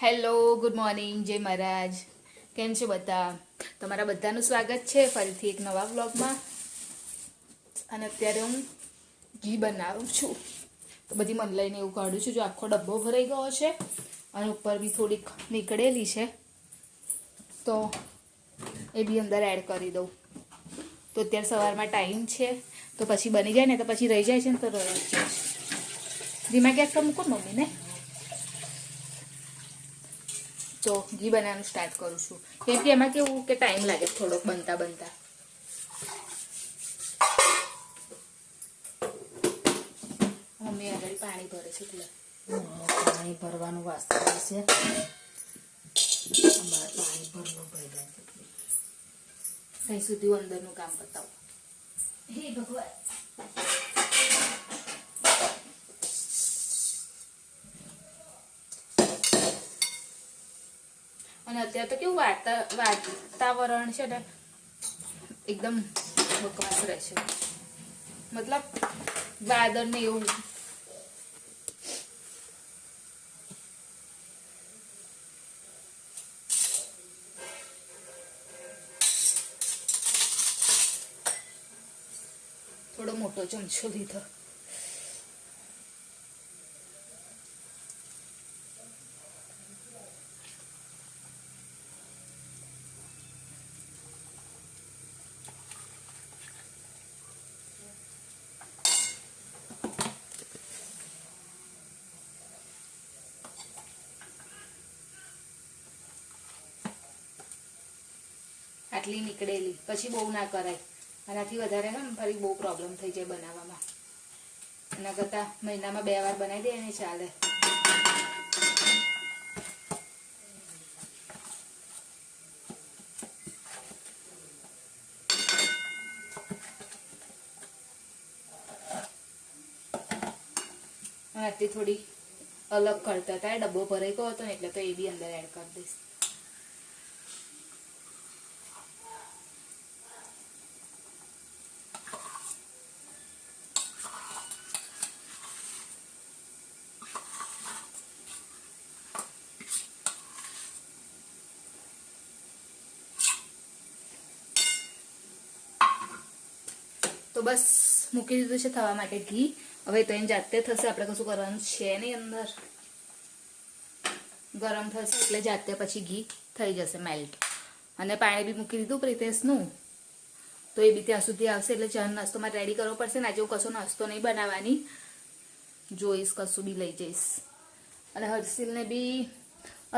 Hello, good morning, જય મહારાજ. કેમ છો બધા? તમારા બધાનું સ્વાગત છે ફરીથી એક નવા વ્લોગમાં. અને અત્યારે હું ઘી બનાવું છું. તો બધી મલાઈને એવું કાઢું છું. જો આખો ડબ્બો ભરાઈ ગયો છે અને ઉપર બી થોડીક નીકળેલી છે, તો એ બી અંદર એડ કરી દઉં. તો અત્યારે સવારમાં ટાઈમ છે, તો પછી બની જાય ને તો પછી રહી જાય છે ને તો રહી જાય છે. ધીમા ગેસ પર મૂકો મમ્મીને. તો ઘી બનાવવાનું સ્ટાર્ટ કરું છું, કેમ કે એમાં કેવું કે ટાઈમ લાગે થોડોક બનતા બનતા. મમ્મી આગળ પાણી ભરે છે એટલે પાણી ભરવાનું વાસણ છે. પાણી ભરવું ભાઈ અહીં સુધી અંદરનું કામ બતાવો. હે ભગવાન. અને અત્યારે તો કેવું વાતાવરણ છે ને એકદમ બકવાસ રહેશે, મતલબ વાદળ ને એવું. થોડો મોટો ચમચો લીધો. આટલી નીકળેલી પછી બહુ ના કરાય, આનાથી વધારે ને ફરી બહુ પ્રોબ્લેમ થઈ જાય બનાવવામાં. એના કરતાં મહિનામાં 2 વાર બનાવી દે ને ચાલે. અને આટલી થોડી અલગ કરતા હતા, ડબ્બો ભરાઈ ગયો હતો ને એટલે તો એ બી અંદર એડ કરી દઈશ. તો બસ મૂકી દીધું છે થવા માટે ઘી. હવે તો એની જાતે થશે, આપણે કશું કરવાનું છે નહીં. અંદર ગરમ થશે એટલે જાતે પછી ઘી થઈ જશે મેલ્ટ. અને પાણી બી મૂકી દીધું પ્રિતેશનું, તો એ બી ત્યાં સુધી આવશે એટલે ચા નાસ્તો મારે રેડી કરવો પડશે ને. આજે હું કશો નાસ્તો નહીં બનાવવાની, જોઈશ કશું બી લઈ જઈશ. અને હર્ષિલને બી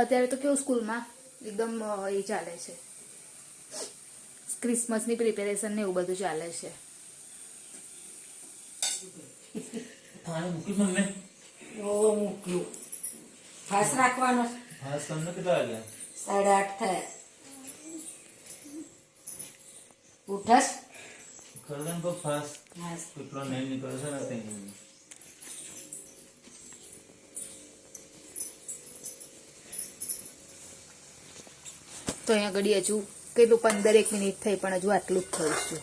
અત્યારે તો કેવું સ્કૂલમાં એકદમ એ ચાલે છે, ક્રિસમસની પ્રિપેરેશન ને એવું બધું ચાલે છે. પાણી મૂકી મને મૂક્યું. ફાસ રાખવાનો. ફાસ તમને કેટલા વાગ્યા? 8:30 થયા. ઉઠસ કરદન તો ફાસ કેટલો નહીં નીકળે છે ને તે. તો અહીંયા ઘડી હજુ કેટલું 15 મિનિટ થઈ, પણ હજુ આટલું જ થયું છે.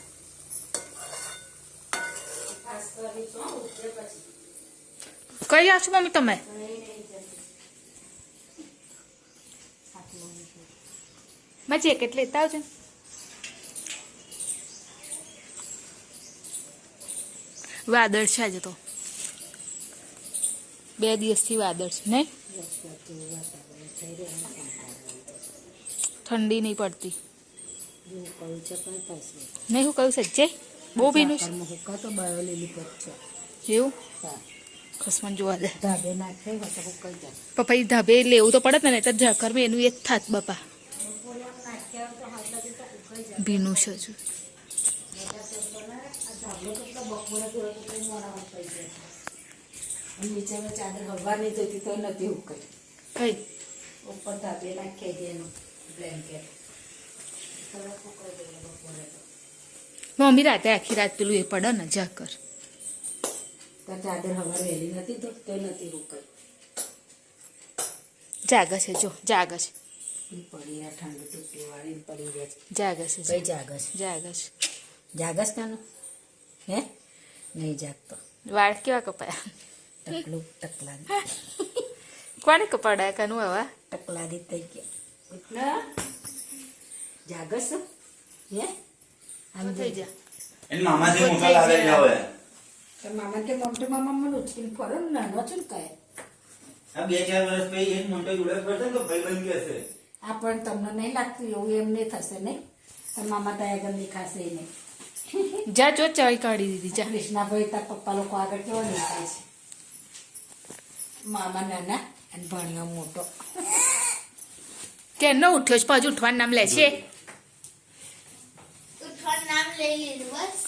કઈ આવો છો મમ્મી તમે? મેં જેકેટ લેતા આવજો. વાદળ છે આજે તો, 2 દિવસથી વાદળ છે નહીં? ઠંડી નહીં પડતી નહીં. હું કહું સચ્ચે બહુ ભીનું છે એવું. ખસમન જોવા દે. પપ્પા એ ધાબે લેવું તો પડે ને, તો ઝાકરમાં એનું એ જ થાત બાપા. ભીનું છે હજુ. નીચે ચાદર હવા નહીં જતી તો નથી ઉકાઈ. કઈ ઉપર ધાબે નાખી દે એનું બ્લેન્કેટ. મમ્મી રાતે આખી રાત પેલું એ પડે ને ઝાકર. ચાદર હવા વહેલી નથી તો નથી ઉકાઈ. જાગે છે, જો જાગે છે, પડી આ ઠંડુ ટૂંકી વાળી પડી રહે છે. જાગે છે, કઈ જાગસ જાગે છે. જાગસ કાનું હે નહીં જાગતો. વાળ કેવા કપાયા? ટકલું ટકલા કોને કપાડા કાનું આવા ટકલા દી થઈ ગયા એટલે જાગસ હે આમ થઈ જા એની મામાથી મોટા લાગે છે હવે તો મામા કે મોટો મામા મને ઉચકીને ફરો ને નાનો છું ને કાંઈ આ 2-4 વર્ષ પછી એ મોટો જોડે પડશે તો ભાઈ બની જશે આ પણ તમને નહીં લાગતું એવું એમ નહીં થશે નહીં તો મામા ત્યાં આગળ દેખાશે નહીં જા જો ચાય કાઢી દીધી જા કૃષ્ણાભાઈ તાર પપ્પા લોકો આગળ કેવો દેખાય છે મામા નાના અને ભણ્યો મોટો કેનો ઉઠ્યો છે પાછું ઉઠવાનું નામ લે છે ઉઠવાનું નામ લઈ લીધું બસ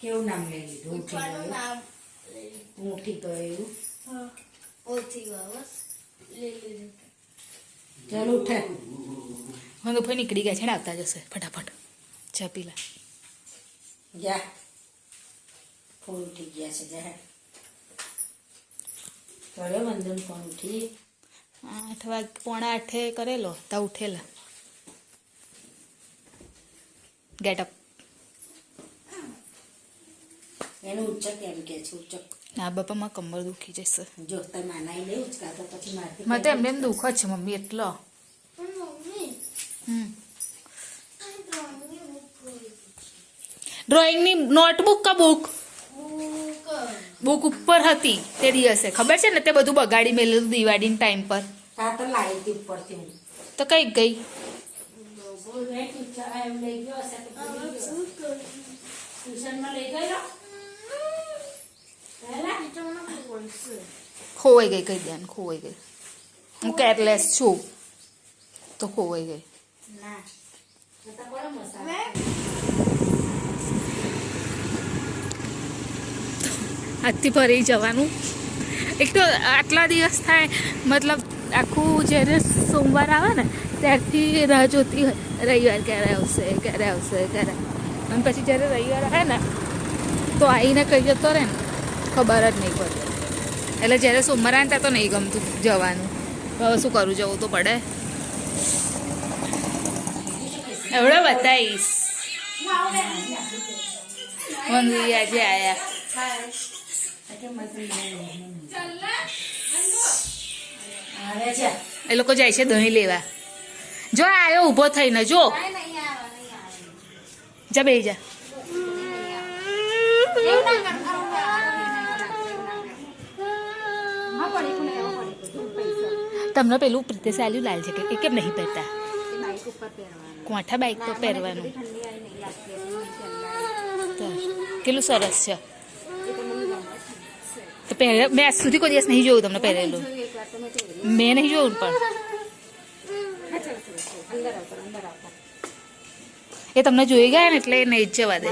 કેવું નામ લઈ લીધું ઉઠી ઉઠવાનું ગયું નામ લઈ લીધું. હું ઉઠી ગયો એવું ઓછી ગયો બસ લઈ લીધું ચાલો ઉઠે હું તો ભાઈ નીકળી ગયા છે ને આવતા જશે ફટાફટ ચા પીલા જા ફોન ઉઠી ગયા છે જા કર્યો વંદન ફોન ઉઠી 8 વાગે 7:45 કરેલો તા ઉઠેલા ગેટ અપ એનું ઉચ્ચક એમ કે છે ઉચ્ચક ના બાપામાં કમર દુખી જશે જો તમે માનાઈ લે ઉચકા તો પછી મારતી મને તો એમને એમ દુખ જ છે મમ્મી એટલો પણ મમ્મી આ ડ્રોઈંગની બુક ખોલી ડ્રોઈંગની નોટબુક કા બુક બુક બુક ઉપર હતી તે દિવસે ખબર છે ને તે બધું બગાડી મેલેલું દિવાળીના ટાઈમ પર આ તો લાઈ હતી ઉપરથી હું તો કઈ ગઈ એમ લઈ ગયો હશે તો ભૂલી ગયો. શું કરું ટ્યુશનમાં લઈ ગયો પહેલા તો મને બોલશે ખોવાઈ ગઈ કઈ દેન ખોવાઈ ગઈ હું કેરલેસ છું તો ખોવાઈ ગઈ ના તો બરો મસાલો આજથી ફરી જવાનું એક તો આટલા દિવસ થાય મતલબ આખું જ્યારે સોમવાર આવે ને ત્યારથી રાહ જોતી હોય રવિવાર ક્યારે આવશે ક્યારે આવશે ક્યારે અને પછી જ્યારે રવિવાર આવે ને તો આવીને કહી જતો રહે ને ખબર જ નહીં પડતી એટલે જ્યારે સોમવાર આવે ને ત્યાં તો નહીં ગમતું જવાનું તો હવે શું કરું જવું તો પડે એવડે બતાવીશ મમ્મી આજે આયા આવે છે એ લોકો જાય છે દહીં લેવા જો આયો ઊભો થઈને જો જા બે જા તમને પેલું પ્રીતે સાલ્યું લાલ છે કે એ કેમ નહીં પહેરતા કોઠા બાઈક પર પહેરવાનું તો કેટલું સરસ છે તો પહેરે મેં આજ સુધી કોઈ દિવસ નહીં જોયું તમને પહેરેલું મેં નહીં જોયું પણ એ તમને જોઈ ગયા ને એટલે એ નહીં જ જવા દે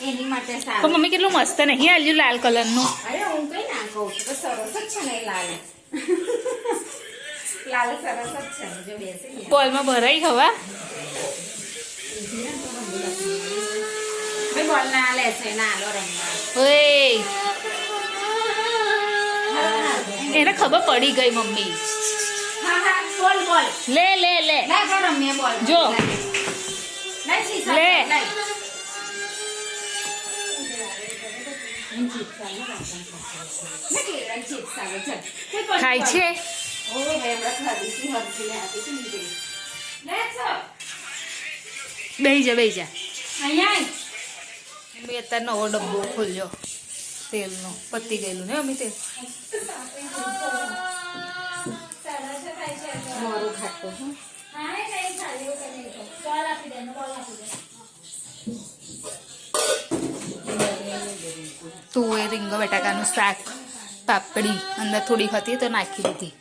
એની માટે પણ સારું મમ્મી કેટલું મસ્ત નહીં આલ્યું લાલ કલરનું અરે હું કઈ ના કહું છું તો સરસ જ છે ને લાલ લાલ સરસ જ છે જો બેસી બોલમાં ભરાઈ હવા ભાઈ બોલ ના લેશે ના લો રમવા ઓય એને ખબર પડી ગઈ મમ્મી હા હા બોલ બોલ લે લે લે ના જો રમીએ બોલ જો. નહીં શીખા લે. ખાય છે બેહી જા બેહી જા મમ્મી અત્યારે નવો ડબ્બો ખોલ્યો તેલનો પતી ગયેલું ને મમ્મી તેલ મોરું ખાતું હું તુવેર રીંગો બટાકાનું શાક પાપડી અંદર થોડી હતી તો નાખી દીધી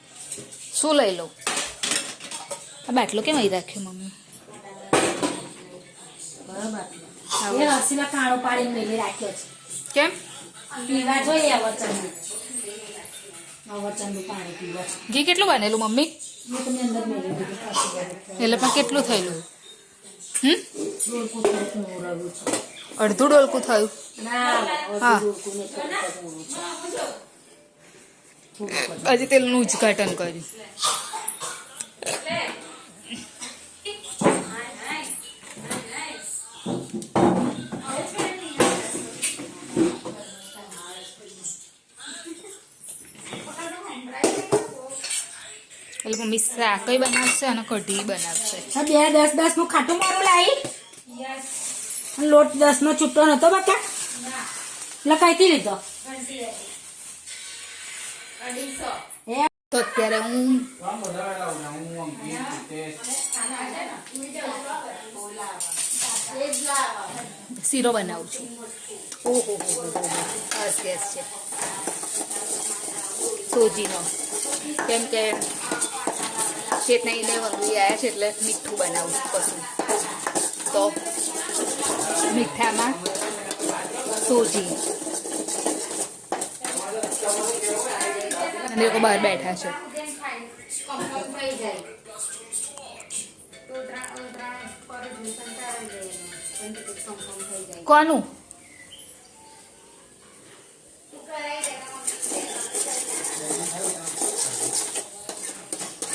શું લઈ લઉં આ બાટલો કેમ અહીં રાખ્યો મમ્મી બરાબર એ હસીમાં કાણો પાડીને મેલી રાખ્યો છે કેમ પીવા જોઈએ અવચંદુ અવચંદુ પાણી પીવા છે ઘી કેટલું બનેલું મમ્મી મેં તમને અંદર મેલી દીધું એટલે પણ કેટલું થયેલું ડોલકું થોડુંક મોરવું છે અડધું ડોલકું થયું ના હા. ડોલકું ને થોડુંક જ મોરું છે થોડુંક જ. હજી તેલનું ઉદ્ઘાટન કર્યું એટલે મમ્મી શાકઈ બનાવશે અને કઢી બનાવશે. હા, 2 10 નું ખાટું મારું લાવી લોટ 10 નો છૂટો નતો બકા લખાઈથી લીધો તો અત્યારે હું શીરો બનાવું છું. ઓહો બસ ગેસ છે સોજીનો, કેમ કે ચેતના એને વંગી આવ્યા છે એટલે મીઠું બનાવું છું કશું. તો મીઠામાં સોજી અને લોકો બહાર બેઠા છે. કોનું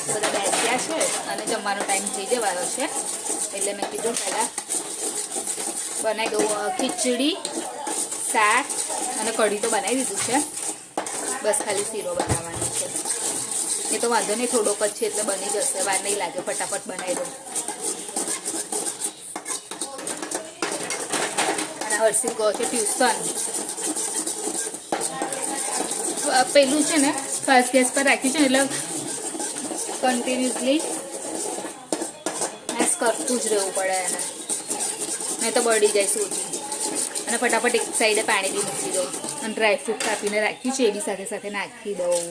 બધા બેસ્યા છે અને જમવાનો ટાઈમ થઈ જવાનો છે એટલે મેં કીધું પહેલાં બનાવી દઉં ખીચડી, શાક અને કઢી તો બનાવી દીધું છે, બસ ખાલી શીરો બનાવવાનો છે. એ તો વાંધો નહીં, થોડોક જ છે એટલે બની જશે, વાર નહીં લાગે, ફટાફટ બનાવી દઉં. અને હર્ષિલ ગયો છે ટ્યુશન. પેલું છે ને ફાસ્ટ ગેસ પર રાખ્યું છે એટલે કન્ટિન્યુઅસલી મેસ કરતું જ રહેવું પડે એને, નહીં તો બળી જાય સૂજી. અને ફટાફટ એક સાઈડે પાણી બી મૂકી દઉં અને ડ્રાયફ્રૂટ કાપીને રાખ્યું છે એ બી સાથે સાથે નાખી દઉં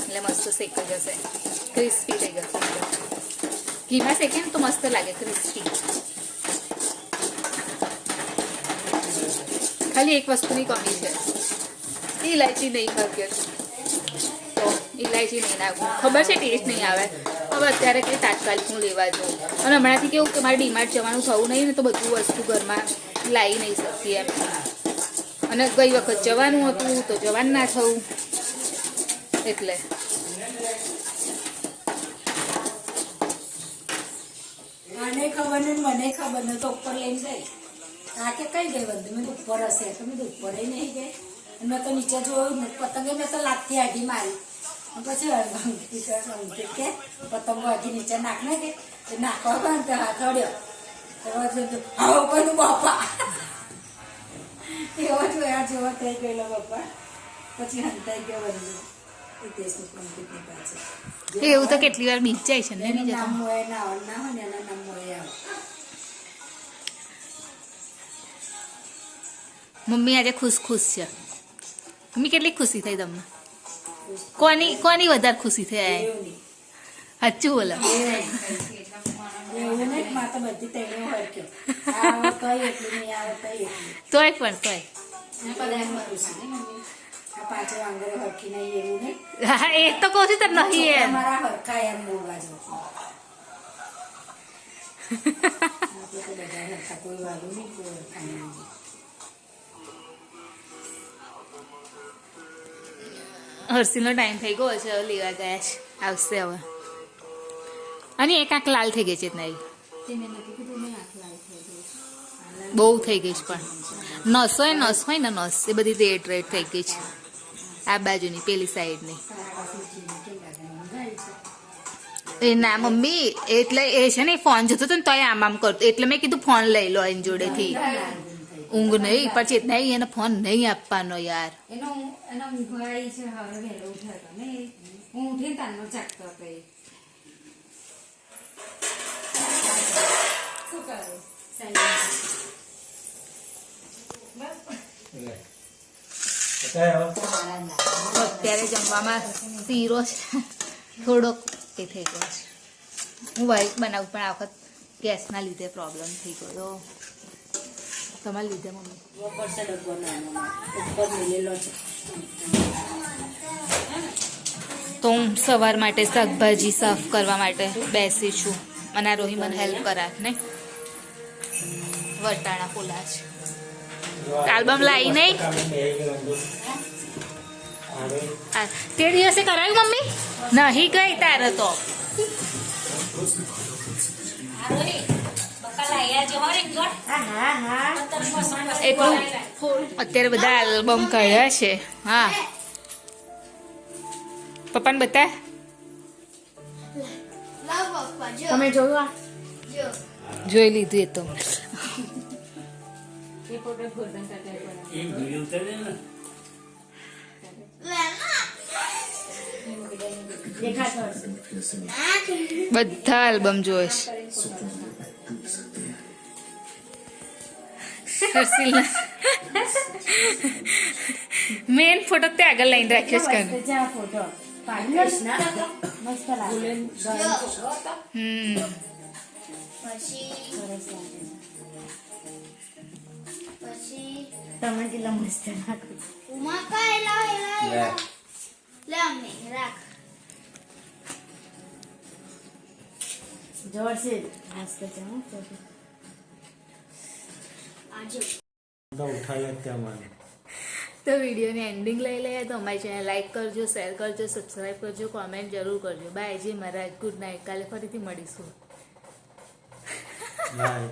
એટલે મસ્ત શેકાઈ જશે, ક્રિસ્પી થઈ જશે. ઘીમાં શેકે ને તો મસ્ત લાગે ક્રિસ્પી. ખાલી એક વસ્તુની કમી છે, ઇલાયચી નહીં ખાવી તો ઇલાયચી નહીં નાખવું, ખબર છે ટેસ્ટ નહીં આવે. હવે અત્યારે કંઈ તાત્કાલિક હું લેવા જાઉં અને હમણાંથી કેવું કે મારે ડીમાર્ટ જવાનું થવું નહીં ને તો બધું વસ્તુ ઘરમાં લાવી નહીં શકતી એમ. અને ગઈ વખત જવાનું હતું તો જવાનું ના થવું એટલે આને ખબર ને મને ખબર ને તો ઉપર લઈને ગઈ. આ કે કઈ ગઈ બધું મેં ઉપર હશે તો મેં ઉપર નહીં ગઈ. મેં તો નીચે જોયું ને પતંગે મેં તો લાગતી આગી મારી પછી કે પતંગો આગી નીચે નાખને કે નાખવા પણ તો હાથ અડ્યો હવે કોઈનું બાપા એવો જોયા જેવો થઈ ગયેલો બાપા. પછી હંતાઈ ગયો બધું એવું તો કેટલી વાર બીજ જાય છે ને એનું નામ હોય ના હોય ના હોય ને એના નામ હોય આવે. મમ્મી આજે ખુશ છે. મમ્મી કેટલી ખુશી થઈ તમને? કોની વધારે ખુશી થઈ? સાચું બોલો. એવું નહીં માં તો બધી તૈયાર હોય કે આવે કઈ એટલું નહીં આવે કઈ એટલું તોય પણ તોય પાછળ આંગળે હરખી નહીં એવું નહીં. હા એ તો કહું છું તો નહીં એમ. મારા હરખા એમ બોલવા જવું આપણે તો બધા હરખા કોઈ વાલું નહીં કોઈ હરખા નહીં. હર્ષિલનો ટાઈમ થઈ ગયો છે, લેવા ગયા છે, આવશે હવે. અને એક આંખ લાલ થઈ ગઈ છે નહીં, બહુ થઈ ગઈ છે પણ નસ હોય ને નસ એ બધી રેડ થઈ ગઈ છે આ બાજુની પેલી સાઈડની. એ ના મમ્મી એટલે એ છે ને ફોન જતો હતો ને તો આમ કરતો એટલે મેં કીધું ફોન લઈ લો એની જોડેથી. ઊંઘ નહીં પણ ચેતના એને ફોન નહીં આપવાનો યાર. એનો ઊંઘવાઈ છે હવે વહેલો ઉઠ્યો ને હું ઉઠીને તાનો ચાકતો હતો એ શું કરે અત્યારે જમવામાં શીરો છે, થોડોક એ થઈ ગયો છે. હું વાઈટ બનાવું પણ આ વખત ગેસના લીધે પ્રોબ્લેમ થઈ ગયો. તમારે લીધે મમ્મી તો હું સવાર માટે શાકભાજી સાફ કરવા માટે બેસી છું અને આ રોહી મને હેલ્પ કરા ને. વટાણા ફૂલા છે, આલ્બમ લાવી નહીં તે દિવસે કરાવ્યું મમ્મી નહીં ગઈ તારે તો એટલું અત્યારે બધા આલ્બમ કાઢ્યા છે. હા પપ્પાને બતા. લાવ પપ્પા જો તમે જોયું આ જો જોઈ લીધું એ તો. એ ફોટો ગોલ્ડન કાકા એ વિડીયો ઉતારે ને લે ના દેખાતો હશે. બધા આલ્બમ જોઈશ. હર્ષિલના મેન ફોટો તે આગળ લઈને રાખ્યો છે કાન. મસ્ત છે આ ફોટો. પાડી મસ્ત લાગે. હમ પછી સરસ લાગે છે. પછી તમે કેટલા મસ્ત લાગે. ઉમા કાય લાવ લે અમને રાખ જોરશે મસ્ત છે હો ફોટો. આજો તો ઉઠાય ત્યાં મને તો વિડીયોની એન્ડિંગ લઈ લઈએ. તો અમારી ચેનલ લાઈક કરજો, શેર કરજો, સબસ્ક્રાઈબ કરજો, કોમેન્ટ જરૂર કરજો. બાય. જય મહારાજ. Good night. કાલે ફરીથી મળીશું. બાય.